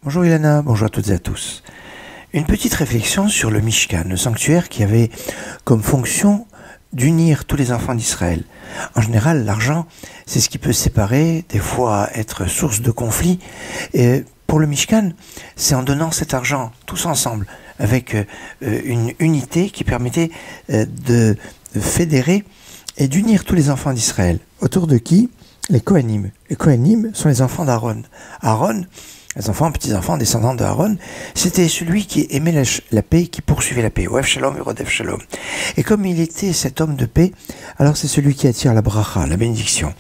Bonjour Ilana, bonjour à toutes et à tous. Une petite réflexion sur le Mishkan, le sanctuaire qui avait comme fonction d'unir tous les enfants d'Israël. En général, l'argent, c'est ce qui peut séparer, des fois être source de conflits. Et pour le Mishkan, c'est en donnant cet argent tous ensemble, avec une unité qui permettait de fédérer et d'unir tous les enfants d'Israël. Autour de qui? Les Kohanim. Les Kohanim sont les enfants d'Aaron. Aaron, les enfants, petits-enfants, descendants de Aaron, c'était celui qui aimait la paix, qui poursuivait la paix. Oev Shalom et Rodef Shalom. Et comme il était cet homme de paix, alors c'est celui qui attire la bracha, la bénédiction.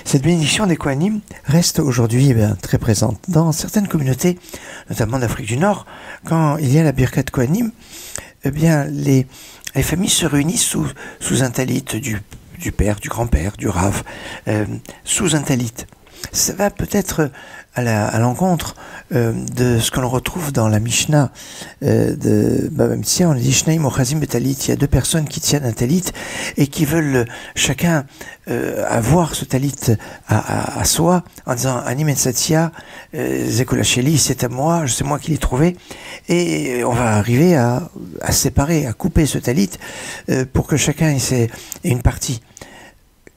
Cette bénédiction des Kohanim reste aujourd'hui très présente. Dans certaines communautés, notamment d'Afrique du Nord, quand il y a la Birkat Kohanim, les familles se réunissent sous un talit du père, du grand-père, du rav, sous un talit. Ça va peut-être à l'encontre de ce que l'on retrouve dans la Mishnah de Baba Metzia. On dit Shneim Ochazim Betalit. Il y a deux personnes qui tiennent un talit et qui veulent chacun avoir ce talit à soi en disant Ani Metzatia, Zekolacheli, c'est à moi, c'est moi qui l'ai trouvé. Et on va arriver à séparer, à couper ce talit pour que chacun ait une partie.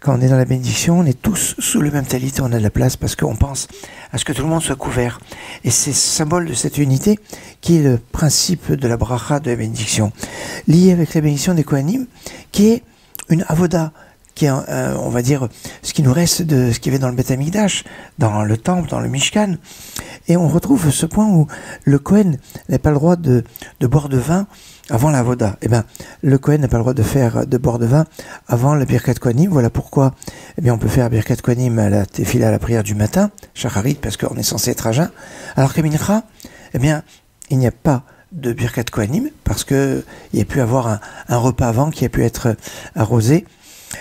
Quand on est dans la bénédiction, on est tous sous le même talit et on a de la place parce qu'on pense à ce que tout le monde soit couvert. Et c'est symbole de cette unité qui est le principe de la bracha de la bénédiction, lié avec la bénédiction des Kohanim, qui est une avoda, qui est, on va dire, ce qui nous reste de ce qu'il y avait dans le Beth Amikdash, dans le temple, dans le Mishkan. Et on retrouve ce point où le Kohen n'a pas le droit de boire de vin avant la Avoda. Le Kohen n'a pas le droit de boire de vin avant la Birkat Kohanim. Voilà pourquoi on peut faire Birkat Kohanim à la Tefila, à la prière du matin, Shacharit, parce qu'on est censé être à jeun. Alors qu'à Mincha, il n'y a pas de Birkat Kohanim, parce qu'il y a pu avoir un repas avant qui a pu être arrosé.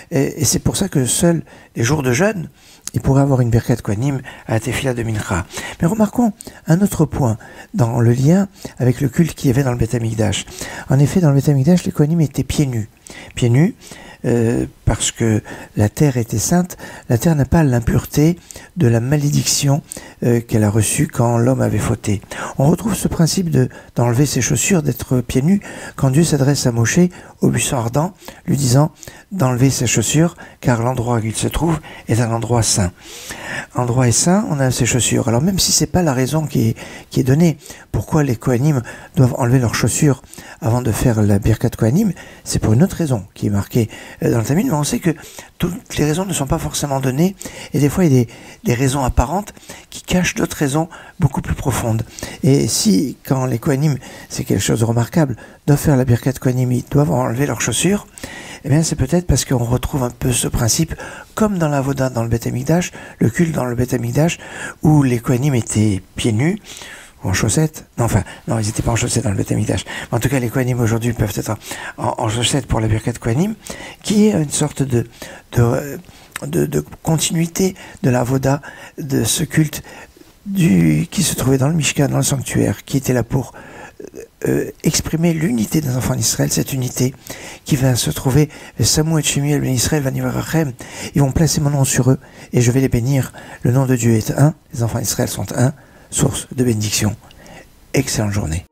Et c'est pour ça que seuls les jours de jeûne, il pourrait avoir une Birkat Kohanim à la Tefila de Mincha. Mais remarquons un autre point dans le lien avec le culte qu'il y avait dans le Beth Amikdash. En effet, dans le Beth Amikdash, les Kohanim étaient pieds nus. Pieds nus, parce que la terre était sainte. La terre n'a pas l'impureté de la malédiction qu'elle a reçue quand l'homme avait fauté. On retrouve ce principe d'enlever ses chaussures, d'être pieds nus, quand Dieu s'adresse à Moshe au buisson ardent, lui disant d'enlever ses chaussures, car l'endroit où il se trouve est un endroit saint. Endroit est saint, on a ses chaussures. Alors même si c'est pas la raison qui est donnée, pourquoi les Kohanim doivent enlever leurs chaussures avant de faire la Birkat Kohanim, c'est pour une autre raison qui est marquée dans le Talmud, mais on sait que toutes les raisons ne sont pas forcément données, et des fois il y a des raisons apparentes qui cachent d'autres raisons beaucoup plus profondes. Et si, quand les Kohanim, c'est quelque chose de remarquable, doivent faire la Birkat Kohanim, ils doivent enlever leurs chaussures, c'est peut-être parce qu'on retrouve un peu ce principe, comme dans la Voda, dans le Beth Amikdash, le culte dans le Beth Amikdash, où les Kohanim étaient pieds nus, ou en chaussettes. Non, ils n'étaient pas en chaussettes dans le Beth Amikdash. Mais en tout cas, les Kohanim aujourd'hui peuvent être en chaussettes pour la Birkat Kohanim, qui est une sorte de continuité de la Voda, de ce culte qui se trouvait dans le Mishkan, dans le sanctuaire, qui était là pour exprimer l'unité des enfants d'Israël, cette unité qui va se trouver, Samou et Shemiel ben Israël vanivarachem, ils vont placer mon nom sur eux et je vais les bénir. Le nom de Dieu est un, les enfants d'Israël sont un, source de bénédiction. Excellente journée.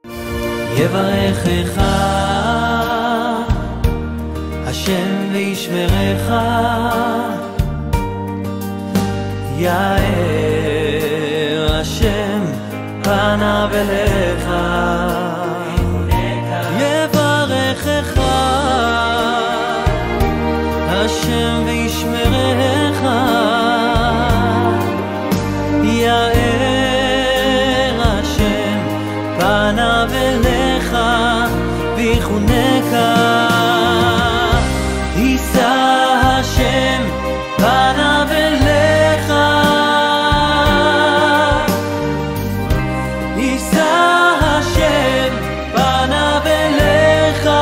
Hashem ve'ishmerecha Ya'er Hashem panav elecha Yevarechecha Hashem ve'ishmerecha Ya'er Hashem panav elecha V'yichuneka Hashem panav elecha Yisa Hashem panav elecha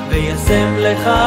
V'yasem lecha